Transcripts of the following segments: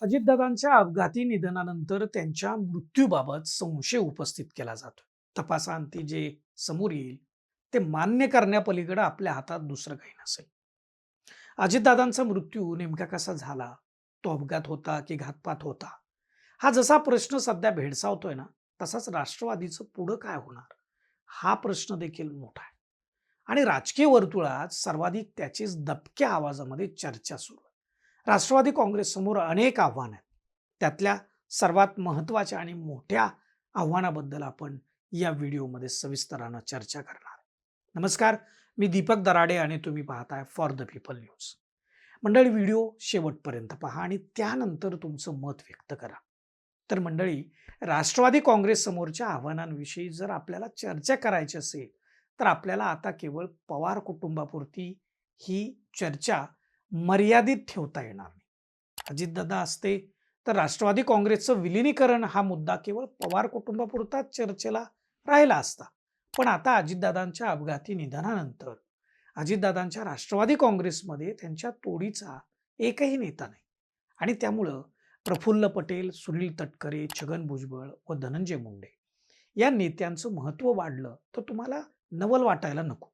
अजितदादांच्या अपघाती निधनानंतर त्यांच्या मृत्यूबाबत संशय उपस्थित केला जातो. तपासाअंती जे समोर येईल ते मान्य करण्यापलीकडे आपल्या हातात दुसरं काही नसेल. अजितदादांचा मृत्यू नेमका कसा झाला, तो अपघात होता की घातपात होता, हा जसा प्रश्न सध्या भेडसावतोय ना, तसाच राष्ट्रवादीचं पुढं काय होणार हा प्रश्न देखील मोठा आहे. आणि राजकीय वर्तुळात सर्वाधिक त्याचीच दबक्या आवाजामध्ये चर्चा सुरू आहे. राष्ट्रवादी काँग्रेस समोर अनेक आव्हानं आहेत. त्यातल्या सर्वात महत्वाच्या आणि मोठ्या आव्हानाबद्दल आपण या व्हिडिओमध्ये सविस्तरानं चर्चा करणार आहे. नमस्कार, मी दीपक दराडे आणि तुम्ही पाहताय फॉर द पीपल न्यूज. मंडळी, व्हिडिओ शेवटपर्यंत पहा आणि त्यानंतर तुमचं मत व्यक्त करा. तर मंडळी, राष्ट्रवादी काँग्रेस समोरच्या आव्हानांविषयी जर आपल्याला चर्चा करायची असेल तर आपल्याला आता केवळ पवार कुटुंबापुरती ही चर्चा मर्यादित ठेवता येणार नाही. अजितदादा असते तर राष्ट्रवादी काँग्रेसचं विलिनीकरण हा मुद्दा केवळ पवार कुटुंबापुरताच चर्चेला राहिला असता. पण आता अजितदादांच्या अपघाती निधनानंतर अजितदादांच्या राष्ट्रवादी काँग्रेसमध्ये त्यांच्या तोडीचा एकही नेता नाही. आणि त्यामुळं प्रफुल्ल पटेल, सुनील तटकरे, छगन भुजबळ व धनंजय मुंडे या नेत्यांचं महत्त्व वाढलं तर तुम्हाला नवल वाटायला नको.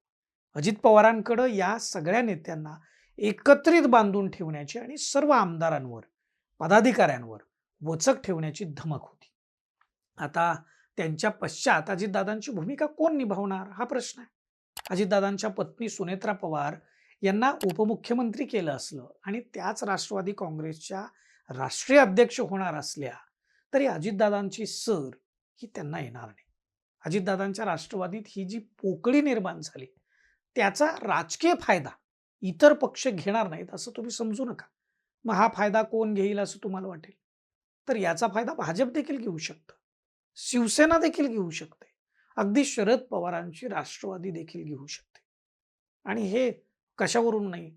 अजित पवारांकडे या सगळ्या नेत्यांना एकत्रित बांधून ठेवण्याची आणि सर्व आमदारांवर, पदाधिकाऱ्यांवर वचक ठेवण्याची धमक होती. आता त्यांच्या पश्चात अजितदादांची भूमिका कोण निभावणार हा प्रश्न आहे. अजितदादांच्या पत्नी सुनेत्रा पवार यांना उपमुख्यमंत्री केलं असलं आणि त्याच राष्ट्रवादी काँग्रेसच्या राष्ट्रीय अध्यक्ष होणार असल्या तरी अजितदादांची सर ही त्यांना येणार नाही. अजितदादांच्या राष्ट्रवादीत ही जी पोकळी निर्माण झाली त्याचा राजकीय फायदा इतर पक्ष घेणार नाहीत असं तुम्ही समजू नका. मग हा फायदा कोण घेईल असं तुम्हाला वाटेल? तर याचा फायदा भाजप देखील घेऊ शकतं, शिवसेना देखील घेऊ शकते, अगदी शरद पवारांची राष्ट्रवादी देखील घेऊ शकते. आणि हे कशावरून नाही,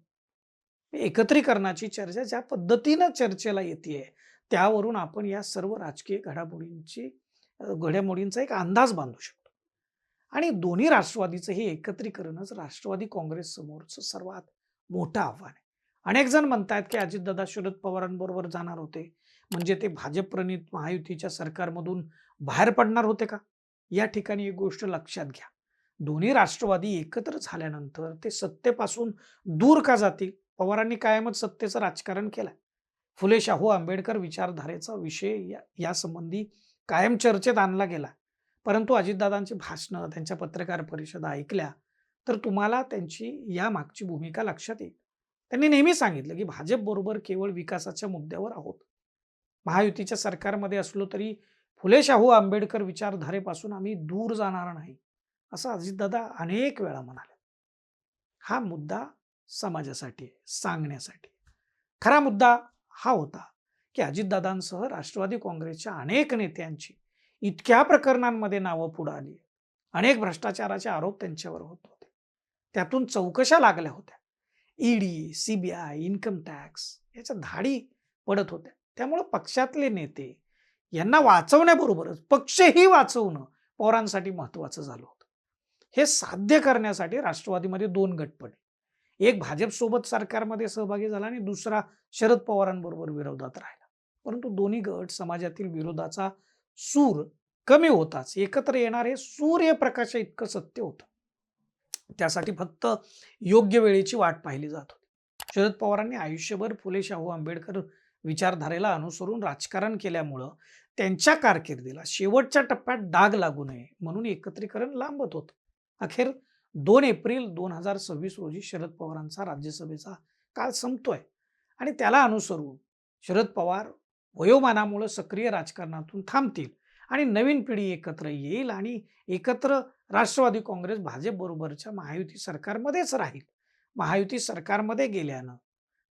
एकत्रीकरणाची चर्चा ज्या पद्धतीनं चर्चेला येते त्यावरून आपण या सर्व राजकीय घडामोडींचा एक अंदाज बांधू शकतो. आणि दोन्ही राष्ट्रवादीचं हे एकत्रीकरणच राष्ट्रवादी काँग्रेस समोरचं सर्वात मोठं आव्हान आहे. अनेक जण म्हणतात की अजितदादा शरद पवारांबरोबर जाणार होते म्हणजे ते भाजप प्रणित महायुतीच्या सरकारमधून बाहेर पडणार होते का? या ठिकाणी एक गोष्ट लक्षात घ्या, दोन्ही राष्ट्रवादी एकत्र झाल्यानंतर ते सत्तेपासून दूर का जातील? पवारांनी कायमच सत्तेचं राजकारण केलंय. फुले शाहू आंबेडकर विचारधारेचा विषय यासंबंधी कायम चर्चेत आणला गेला. परंतु अजितदादांची भाषणं, त्यांच्या पत्रकार परिषदा ऐकल्या तर तुम्हाला त्यांची या मागची भूमिका लक्षात येईल. त्यांनी नेहमी सांगितलं की भाजप बरोबर केवळ विकासाच्या मुद्द्यावर आहोत. महायुतीच्या सरकारमध्ये असलो तरी फुले शाहू आंबेडकर विचारधारेपासून आम्ही दूर जाणार नाही असं अजितदादा अनेक वेळा म्हणाले. हा मुद्दा समाजासाठी सांगण्यासाठी. खरा मुद्दा हा होता की अजितदादांसह राष्ट्रवादी काँग्रेसच्या अनेक नेत्यांची इतक्या प्रकरणांमध्ये नावं पुढे आली, अनेक भ्रष्टाचाराचे आरोप त्यांच्यावर होत होते, त्यातून चौकशा लागल्या होत्या. ईडी, सीबीआय, इन्कम टॅक्स याच्या धाडी पडत होत्या. त्यामुळे पक्षातले नेते यांना वाचवण्याबरोबरच पक्षही वाचवणं पवारांसाठी महत्वाचं झालं होतं. हे साध्य करण्यासाठी राष्ट्रवादीमध्ये दोन गट पडले. एक भाजप सोबत सरकारमध्ये सहभागी झाला आणि दुसरा शरद पवारांबरोबर विरोधात राहिला. परंतु दोन्ही गट समाजातील विरोधाचा सूर कमी होताच एकत्र येणार हे सूर्यप्रकाशा इतकं सत्य होतं. त्यासाठी फक्त योग्य वेळेची वाट पाहिली जात होती. शरद पवारांनी आयुष्यभर फुले शाहू आंबेडकर विचारधारेला अनुसरून राजकारण केल्यामुळं त्यांच्या कारकिर्दीला शेवटच्या टप्प्यात डाग लागू नये म्हणून एकत्रीकरण लांबत होतं. अखेर 2 एप्रिल 2026 रोजी शरद पवारांचा राज्यसभेचा काळ संपतोय आणि त्याला अनुसरून शरद पवार वयोमानामुळे सक्रिय राजकारणातून थांबतील आणि नवीन पिढी एकत्र येईल आणि एकत्र राष्ट्रवादी काँग्रेस भाजप बरोबरच्या महायुती सरकारमध्येच राहील. महायुती सरकारमध्ये गेल्यानं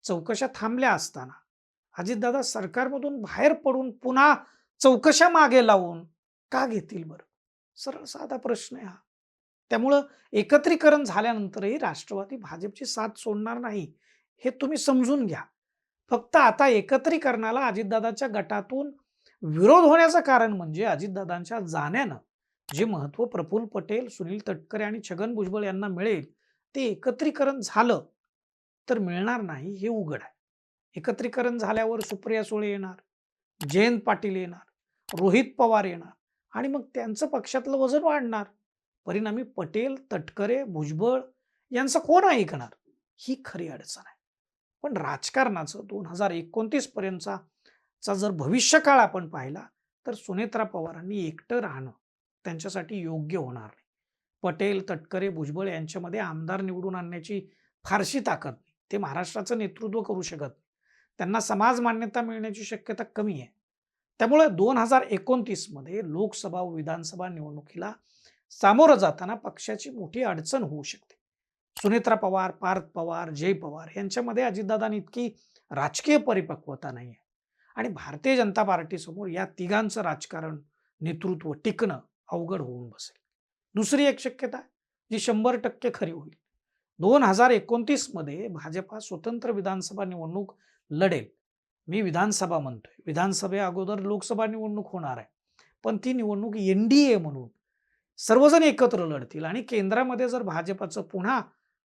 चौकशा थांबल्या असताना अजितदादा सरकारमधून बाहेर पडून पुन्हा चौकशा मागे लावून का घेतील बरं? सरळ साधा प्रश्न आहे हा. त्यामुळं एकत्रीकरण झाल्यानंतरही राष्ट्रवादी भाजपची साथ सोडणार नाही हे तुम्ही समजून घ्या. फक्त आता एकत्रीकरणाला अजितदादांच्या गटातून विरोध होण्याचं कारण म्हणजे अजितदादांच्या जाण्यानं जे महत्व प्रफुल्ल पटेल, सुनील तटकरे आणि छगन भुजबळ यांना मिळेल ते एकत्रीकरण झालं तर मिळणार नाही हे उघड आहे. एकत्रीकरण झाल्यावर सुप्रिया सुळे येणार, जयंत पाटील येणार, रोहित पवार येणार आणि मग त्यांचं पक्षातलं वजन वाढणार. परिणामी पटेल, तटकरे, भुजबळ यांचं कोण ऐकणार? ही खरी अडचण आहे. पण राजकारणाचं 2029 पर्यंतचा जर भविष्यकाळ आपण पाहिला तर सुनेत्रा पवारांनी एकटं राहणं त्यांच्यासाठी योग्य होणार नाही. पटेल, तटकरे, भुजबळ यांच्यामध्ये आमदार निवडून आणण्याची फारशी ताकद नाही. ते महाराष्ट्राचं नेतृत्व करू शकत नाही. त्यांना समाज मान्यता मिळण्याची शक्यता कमी आहे. त्यामुळे 2029 मध्ये लोकसभा व विधानसभा निवडणुकीला सामोरं जाताना पक्षाची मोठी अडचण होऊ शकते. सुनेत्रा पवार, पार्थ पवार, जय पवार यांच्यामध्ये अजितदादांनी इतकी राजकीय परिपक्वता नाही आहे आणि भारतीय जनता पार्टीसमोर या तिघांचं राजकारण नेतृत्व टिकणं अवघड होऊन बसेल. दुसरी एक शक्यता जी 100% खरी होईल. 2029 मध्ये भाजपा स्वतंत्र विधानसभा निवडणूक लढेल. मी विधानसभा म्हणतोय, विधानसभे अगोदर लोकसभा निवडणूक होणार आहे. पण ती निवडणूक एनडीए म्हणून सर्वजण एकत्र लढतील आणि केंद्रामध्ये जर भाजपाचं पुन्हा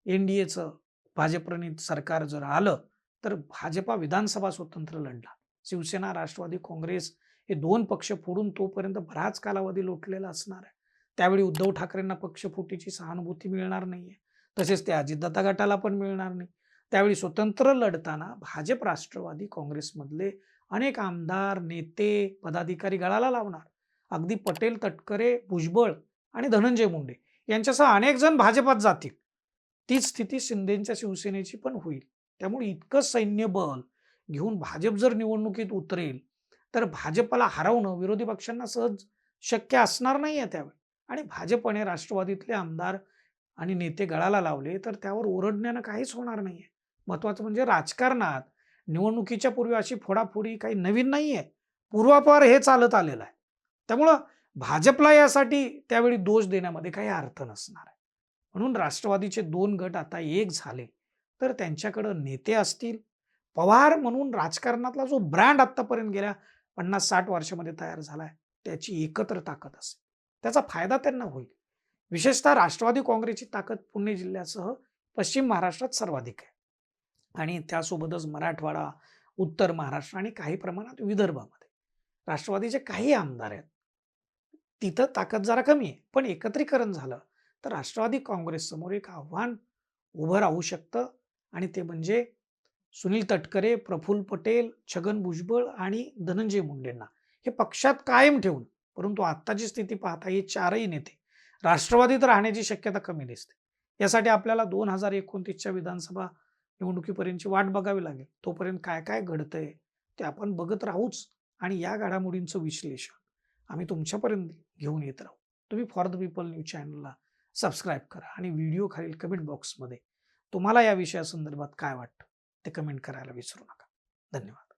एनडीएचं भाजपप्रणीत सरकार जर आलं तर भाजपा विधानसभा स्वतंत्र लढणार. शिवसेना, राष्ट्रवादी काँग्रेस हे दोन पक्ष फोडून तोपर्यंत बराच कालावधी लोटलेला असणार आहे. त्यावेळी उद्धव ठाकरेंना पक्षफुटीची सहानुभूती मिळणार नाहीये. तसेच ते अजितदादा गटाला पण मिळणार नाही. त्यावेळी स्वतंत्र लढताना भाजप, राष्ट्रवादी काँग्रेसमधले अनेक आमदार, नेते, पदाधिकारी गळाला लावणार. अगदी पटेल, तटकरे, भुजबळ आणि धनंजय मुंडे यांच्यासह अनेक जण भाजपात जातील. तीच स्थिती शिंदेच्या शिवसेनेची पण होईल. त्यामुळे इतकं सैन्यबल घेऊन भाजप जर निवडणुकीत उतरेल तर भाजपला हरवणं विरोधी पक्षांना सहज शक्य असणार नाहीये त्यावेळी. आणि भाजपने राष्ट्रवादीतले आमदार आणि नेते गळाला लावले तर त्यावर ओरडण्यानं काहीच होणार नाहीये. महत्वाचं म्हणजे राजकारणात निवडणुकीच्या पूर्वी अशी फोडाफोडी काही नवीन नाहीये. पूर्वापार हे चालत आलेलं आहे. त्यामुळं भाजपला यासाठी त्यावेळी दोष देण्यामध्ये काही अर्थ नसणार आहे. म्हणून राष्ट्रवादीचे दोन गट आता एक झाले तर त्यांच्याकडे नेते असतील. पवार म्हणून राजकारणातला जो ब्रँड आतापर्यंत गेल्या 50-60 वर्षामध्ये तयार झालाय त्याची एकत्र ताकद असेल. त्याचा फायदा त्यांना होईल. विशेषतः राष्ट्रवादी काँग्रेसची ताकद पुणे जिल्ह्यासह पश्चिम महाराष्ट्रात सर्वाधिक आहे आणि त्यासोबतच मराठवाडा, उत्तर महाराष्ट्र आणि काही प्रमाणात विदर्भामध्ये राष्ट्रवादीचे काही आमदार आहेत. तिथं ताकद जरा कमी आहे. पण एकत्रीकरण झालं तर राष्ट्रवादी काँग्रेस समोर एक आव्हान उभं राहू शकतं आणि ते म्हणजे सुनील तटकरे, प्रफुल्ल पटेल, छगन भुजबळ आणि धनंजय मुंडेंना हे पक्षात कायम ठेवून. परंतु आत्ताची स्थिती पाहता हे चारही नेते राष्ट्रवादीत राहण्याची शक्यता कमी दिसते. यासाठी आपल्याला 2029च्या विधानसभा निवडणुकीपर्यंतची वाट बघावी लागेल. तोपर्यंत काय काय घडतंय ते आपण बघत राहूच आणि या घडामोडींचं विश्लेषण आम्ही तुमच्यापर्यंत घेऊन येत राहू. तुम्ही फॉर द पीपल न्यूज चॅनलला सबस्क्राईब करा आणि व्हिडिओ खालील कमेंट बॉक्समध्ये तुम्हाला या विषयासंदर्भात काय वाटतं ते कमेंट करायला विसरू नका. धन्यवाद.